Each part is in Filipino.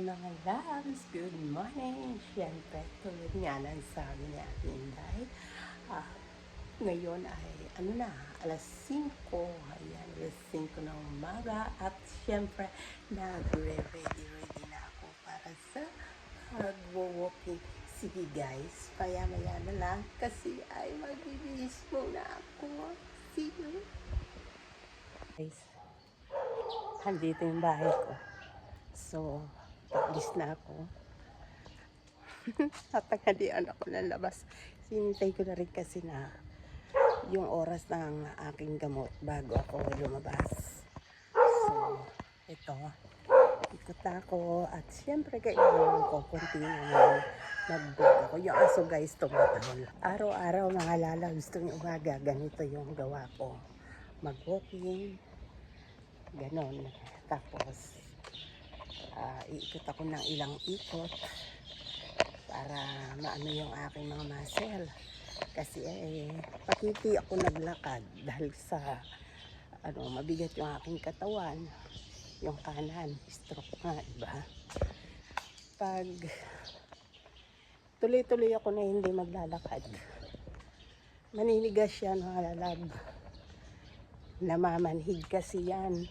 Mga loves, good morning! Siyempre, tulad nga ng sabi ni Ate Inday, ngayon ay alas 5, ayan, alas 5 ng umaga at siyempre, nagre-ready na ako para sa mag-walking. Sige guys, maya-maya na lang kasi ay magbibihis muna ako. See you! Guys, andito yung bahay ko. So, alis na ako. Tatanghalian ako ng labas. Sinintay ko na rin kasi na yung oras ng aking gamot bago ako lumabas. So, ito. Ikot na ako. At syempre kailangan ko continue mag-vlog ako. Yung aso guys, tumatahol. Araw-araw mga lala, gusto niyo umaga. Ganito yung gawa ko. Mag-walking. Ganon. Tapos, iikot ako ng ilang ikot para maano yung aking mga muscle kasi pakiti ako naglakad dahil sa mabigat yung aking katawan, yung kanan, stroke nga, diba? Pag tuloy-tuloy ako na hindi maglalakad, maninigas yan mga lalab, namamanhid kasi yan.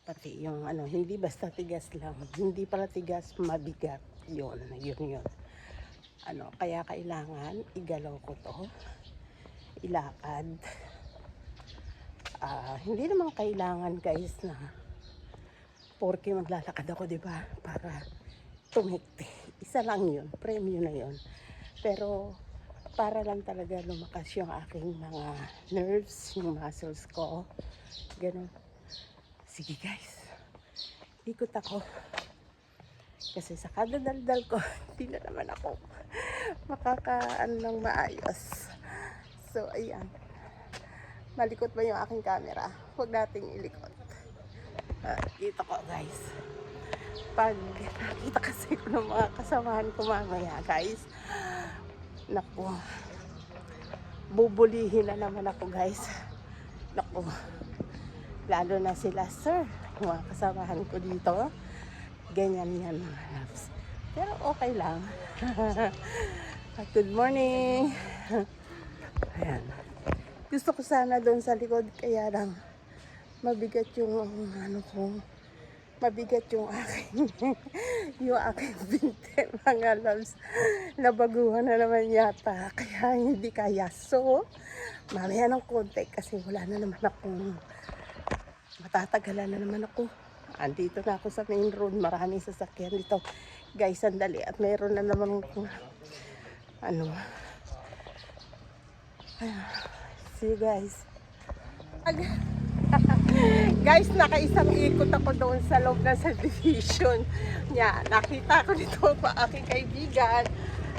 Pati yung hindi basta tigas lang, hindi pala tigas, mabigat, yun. Kaya kailangan igalaw ko to, ilakad. Hindi naman kailangan guys na porke maglalakad ako, diba, para tumikti. Isa lang yun, premyo na yun. Pero para lang talaga lumakas yung aking mga nerves, yung muscles ko, ganun. Sige guys, ikot ako. Kasi sa kadadaldal ko, hindi na naman ako makakaan ng maayos. So, ayan. Malikot ba yung aking camera? Huwag nating ilikot. Dito ko guys. Pag nakita kasi ko ng mga kasamahan ko mamaya guys, naku, bubulihin na naman ako guys. Naku, lalo na sila sir, mga kasamahan ko dito, ganyan yan mga loves, pero okay lang. Good morning. Ayan, gusto ko sana doon sa likod, kaya lang mabigat yung mabigat yung aking yung aking binte mga loves, nabaguhan na naman yata, kaya hindi kaya. So mamaya ng konti kasi wala na naman akong, matatagalan na naman ako. Andito na ako sa main road. Maraming sasakyan dito. Guys, sandali. At mayroon na naman see you guys. Guys, nakaisang ikot ako doon sa loob ng subdivision. Nakita ko dito pa aking kaibigan.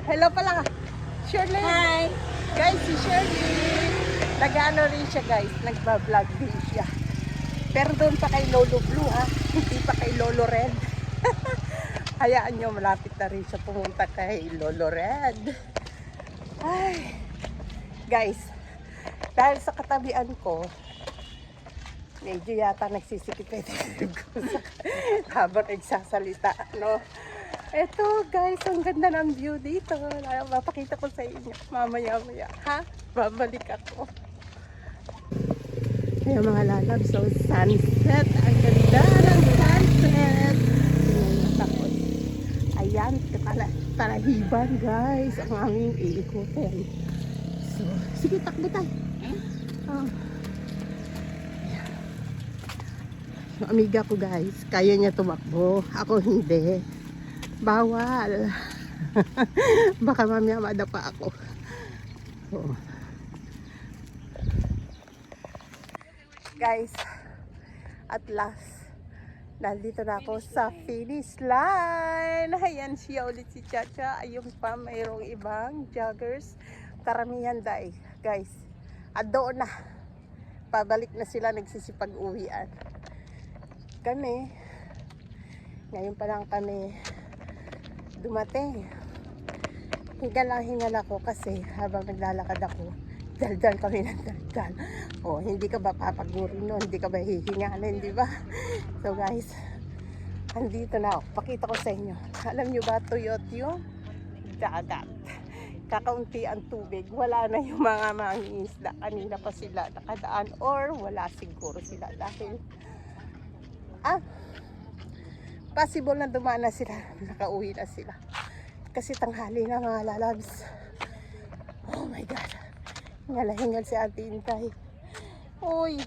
Hello pala, Shirley. Hi. Guys, si Shirley. Nag-ano rin siya guys. Nagba-vlog din siya. Pero doon pa kay Lolo Blue ha, hindi pa kay Lolo Red. Hayaan nyo, malapit na rin siya pumunta kay Lolo Red. Ay, guys, dahil sa katabian ko, medyo yata nagsisikipit habang nagsasalita, no? Eto guys, ang ganda ng view dito. Mapakita ko sa inyo mamaya-maya, ha? Babalik ako. Ayan mga lalab, so sunset, ang ganda ng sunset. Tapos, ayan, talahiban guys, ang aming iikutin. So, sige, takbo tayo. Yung amiga ko guys, kaya niya tumakbo, ako hindi. Bawal. Baka mamaya madapa ako. So, guys, at last nandito na ako sa finish line. Ayan siya ulit, si Chacha. Ayun pa, mayroong ibang joggers, karamihan dahil guys, at doon na pabalik na sila, nagsisipag-uwian. Kami ngayon pa lang kami dumating. Hingal ako kasi habang naglalakad ako, daldal kami ng daldal. Hindi ka ba papagurin nun? Hindi ka ba hihingalin, di ba? So guys, andito na ako. Pakita ko sa inyo. Alam nyo ba, tuyot yung dagat. Kakaunti ang tubig. Wala na yung mga mangingisda. Kanina pa sila nakadaan or wala siguro sila dahil possible na dumaan na sila. Nakauwi na sila. Kasi tanghali na mga lalabs. Oh my God. Hingal si Ate Intay. Uy.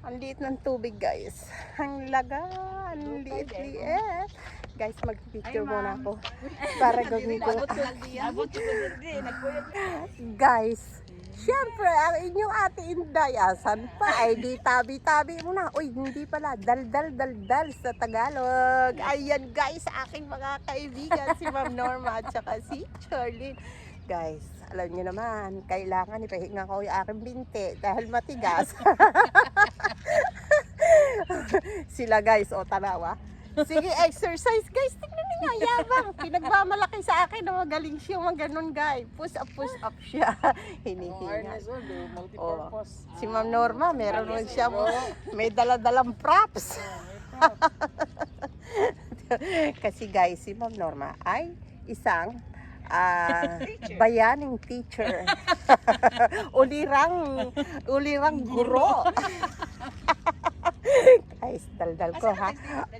Ang liit ng tubig, guys. Ang laga. Ang liit-liit. Guys, mag-picture muna ako. Para gawin ko. Guys, syempre, ang inyong Ate Inday, asan pa? Ay, di tabi-tabi muna. Uy, hindi pala. Dal sa Tagalog. Ayan, guys, aking mga kaibigan. Si Ma'am Norma at saka si Charlene. Guys, alam niyo naman, kailangan ipahinga ko yung aking binte dahil matigas. Sila guys, o tanawa. Sige, exercise guys. Tignan niyo, yabang. Pinagmamalaki sa akin na magaling siya ganun guys. Push up siya. Hinihinga. Si Ma'am Norma, meron rin siya. May daladalang props. Kasi guys, si Ma'am Norma ay isang bayaning teacher. ulirang guro. Guys, daldal ko ha.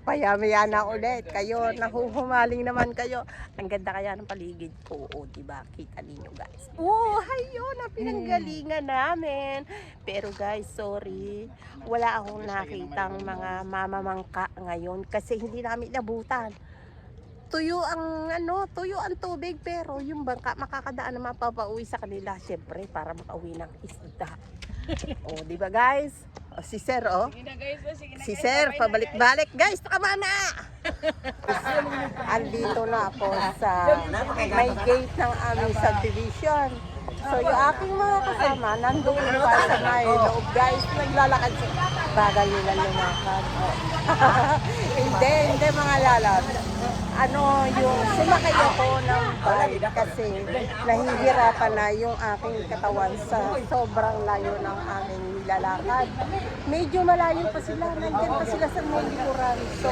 Payamaya na ulit. Kayo, nahuhumaling naman kayo. Ang ganda kaya ng paligid ko. O, diba? Kita ninyo guys. Oh, ayun na pinanggalingan namin. Pero guys, sorry. Wala akong nakitang mga mamamangka ngayon kasi hindi namin nabutan. Tuyo ang tubig pero yung bangka makakadaan na mapapauwi sa kanila syempre para makauwi ng isda. Oh, di ba guys? Oh, si Sir Si Sir pabalik-balik guys, tama na. Andito na ako sa may gate ng aming subdivision. So yung aking mga kasama nandoon pa sa may loob guys, naglalakad sila. Bagal nila lumakad. Hindi mga lalab. Yung sumakay ako ng bike kasi nahihirapan na yung aking katawan sa sobrang layo ng aming nilalakad. Medyo malayo pa sila, nandyan pa sila sa may likuran. So,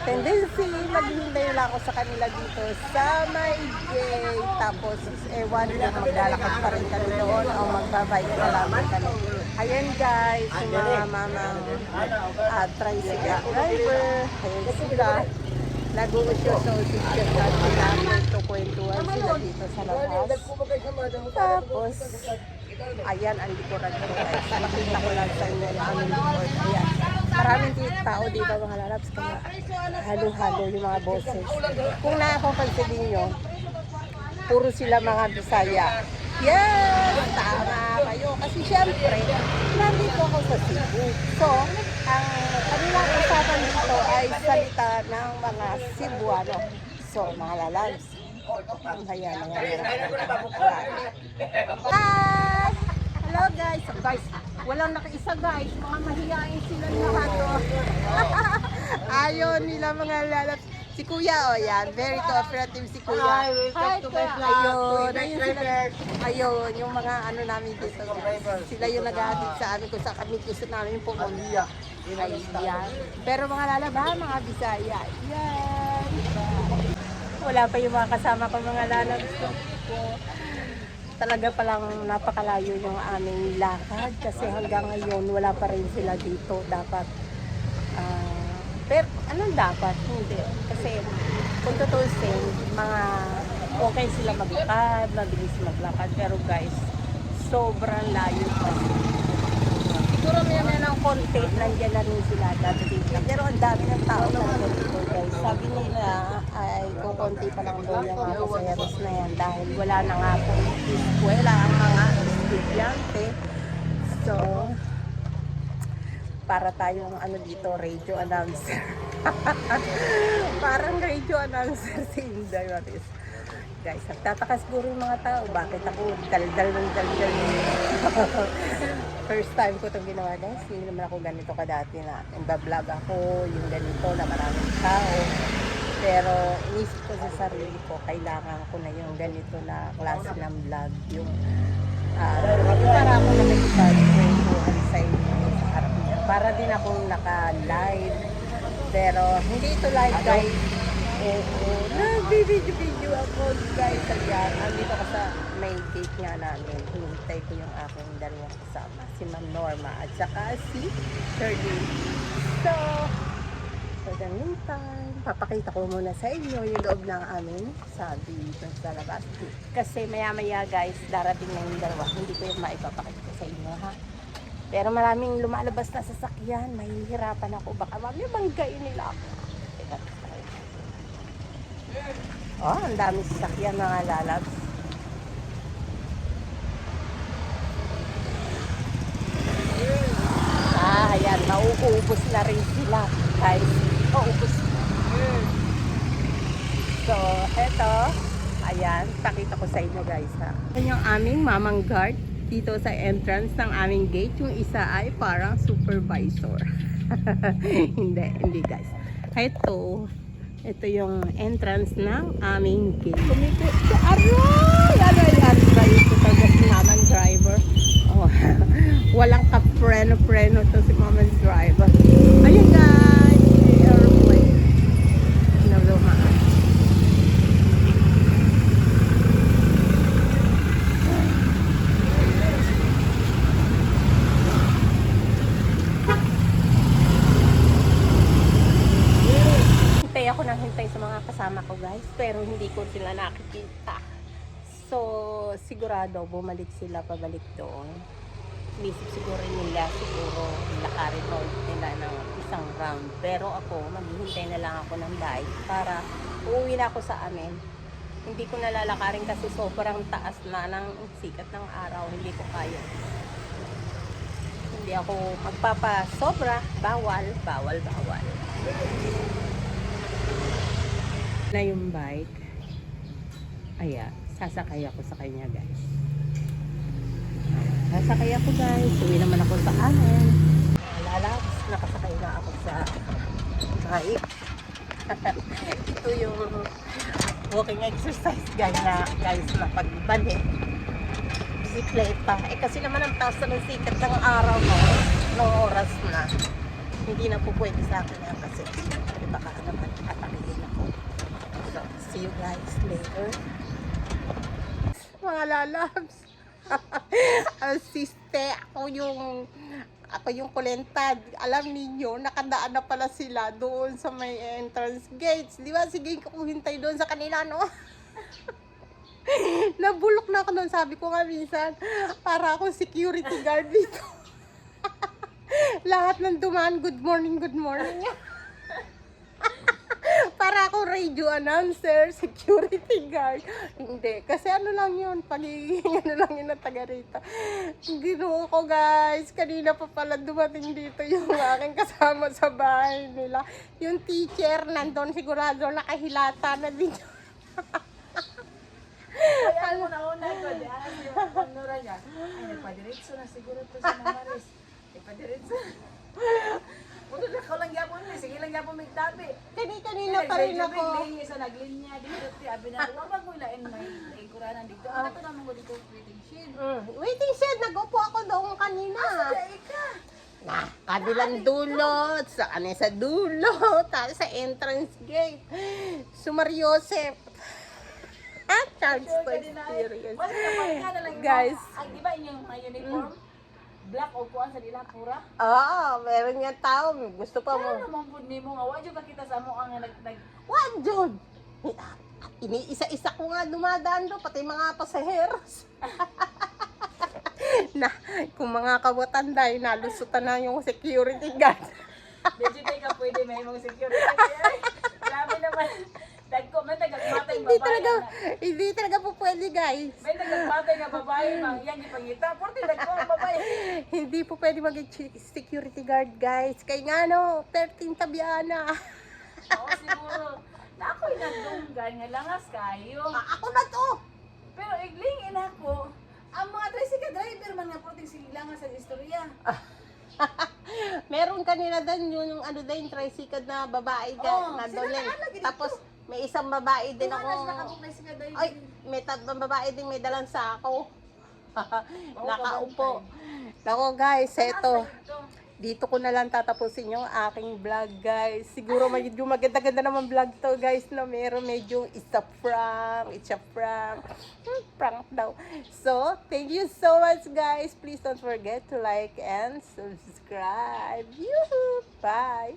tendency, maghihintay lang ako sa kanila dito sa may gate. Tapos, ewan lang, maglalakad pa rin kami doon o magbabike na lamang kami. Ayan guys, yung mga mamang tricycle driver. Ayan sila. Nag-uusyo-usyo na sila. Kwentuhan sila dito sa labas. Tapos, ayan ang likuran ko guys. Nakita ko lang sa inyo yung aming likuran. Ayan. Maraming tao dito mga lalabs. Kaya halo-halo yung mga boses. Kung napapansin niyo, puro sila mga Bisaya. Yes! Tama kayo. Kasi syempre, nandito ako sa Cebu. So, ang kanilang usapan dito ay salita ng mga Cebuano. So, mga lalabs. Ayan. Hi! Hello guys! Guys, walang nakaisa guys. Mga mahihain sila lahat. Ayaw nila mga lalabs. Si Kuya, yan. Very cooperative si Kuya. Hi, ayun, yung mga namin dito. Sila yung nag-aadit sa amin kung saan kami gusto namin pumunta. Ayan. Pero mga lalaba, mga Bisaya. Yan. Wala pa yung mga kasama ko mga lalabs. Talaga palang napakalayo yung aming lakad kasi hanggang ngayon wala pa rin sila dito. Dapat pero anong dapat? Hindi. Kasi kung tutusin, okay sila maglakad, mabilis maglakad. Pero guys, sobrang layo pa. Siguro may ng konti, nandiyan na rin sila dadating. Pero ang dami ng tao talaga dito guys. Sabi nila ay kukunti pa lang daw yung mga pasayeros na yan dahil wala na nga po eskwela ang mga estudyante. So, para tayong dito, radio announcer. Parang radio announcer si Inday Maris. Guys, nagtataka siguro yung mga tao, bakit ako daldal. First time ko itong ginawa guys. Hindi naman ako ganito kadati na nagbablog ako, yung ganito na maraming tao. Pero inisip ko sa sarili ko, kailangan ko na yung ganito na klase ng vlog. Yung para ako na nakikipagkwentuhan sa inyo sa harap niya. Para din akong naka-live Pero hindi ito live guys. Oo, nag-video ako guys. Ayan, nandito ko sa main gate nga namin. Hinintay ko yung aking dalawang kasama. Si Ma'am Norma at saka si Shirley. So, for the meantime, papakita ko muna sa inyo yung loob ng aming sabi dito sa labas. Kasi maya-maya guys, darating na yung dalawa. Hindi ko yung maipapakita sa inyo ha. Pero maraming lumalabas na sasakyan. Mahihirapan ako. Baka mamaya banggain nila ako. Oh, ang dami sasakyan mga lalabs. Ayan, mauubos na rin sila. Guys, mauubos na. So, eto. Ayan, pakita ko sa inyo guys ha. Ayan yung aming mamang guard dito sa entrance ng aming gate. Yung isa ay parang supervisor. hindi guys. Ito yung entrance ng aming gate. Kumikot sa aroy! Aray! Ito talaga si mamang driver. Oh, walang ka-preno-preno to si mamang driver. Ayun guys! Airplane. Nalumaan. Ako nang hintay sa mga kasama ko guys, pero hindi ko sila nakikita. So, sigurado bumalik sila pabalik doon. Inisip siguro nila, lakarin mo nila ng isang round. Pero ako, maghihintay na lang ako ng bike para uuwi na ako sa amin. Hindi ko nalalakarin kasi sobrang taas na ng sikat ng araw. Hindi ko kaya. Hindi ako magpapasobra. Bawal. Na yung bike. Ayan, sasakay ako sa kanya guys. Sasakay ako guys. Uwi naman ako sa amin. Lalabas, nakasakay na ako sa bike. Ito yung walking exercise guys na pagbalik. Bisikleta. Kasi naman ang taas na ng sikat ng araw mo. Nung oras na. Hindi na po pwede sa akin yan kasi baka naman atakihin ako. So, see you guys later. Mga lalabs. Asiste, ako yung kulentad. Alam niyo, nakadaan na pala sila doon sa may entrance gates. Di ba? Sige, kung hintay doon sa kanila, no? Nabulok na ako doon. Sabi ko nga minsan, para akong security guard dito. Lahat ng dumaan, good morning. Para ako radio announcer, security guard. Hindi, kasi ano lang yun, ano lang yun na taga rito. Ginoo ko guys, kanina pa pala dumating dito yung aking kasama sa bahay nila. Yung teacher, nandun sigurado nakahilata na dito. Kaya mo na ko, di alam yung panura niya. Ay, nagpadiritso na siguro to sa Mamaris. Nagpadiritso. Puto na ko lang yapon mo, sige lang yapon may tabi. Kanina pa rin ako. Naglinya sa naglinya, dito, abi na, huwag magulain may kuranan dito. Ang kato naman ko dito, waiting shed. Waiting shed, nag-upo ako doon kanina. Na, kabilang dulo, sa dulo, tapos sa entrance gate. Sumariosep. Chance to experience. Guys. Ay, di ba inyong mga uniform? Black o kuan sa nila, pura? Meron nga tao. Gusto pa mo. Ano naman po ni mo nga, wadyo ba kita sa mo ang What, Jud? Iniisa-isa ko nga dumadaan doon, pati mga pasaheros. Na, kung mga kawatanday, nalusutan na yung security guard. Medyo tayo ka pwede may mong security. Grabe naman. Dagko, may tagagmatay babae. Hindi talaga po pwede, guys. May tagagmatay nga babae, mang yan ipangita. Porti dagko ang babae. Hindi po pwede mag-security guard, guys. Kaya nga no, 13 tabiana. Oo, siguro. Na ako'y nagdunggan nga langas kayo. Ako na to. Pero iglingin ako. Ang mga tricycle driver man nga porting sinilangan sa istorya. Meron kanina doon yung ano din, tricycle na babae na doon. Tapos may isang babae din ako. Ay, may tatlong babae din may dalang sako. Nakaupo. Nako guys, eto. dito ko na lang tatapusin yung aking vlog, guys. Siguro medyo maganda-ganda naman vlog to, guys, na meron medyo it's a prank. Prank daw. So, thank you so much, guys. Please don't forget to like and subscribe. Yoo-hoo! Bye!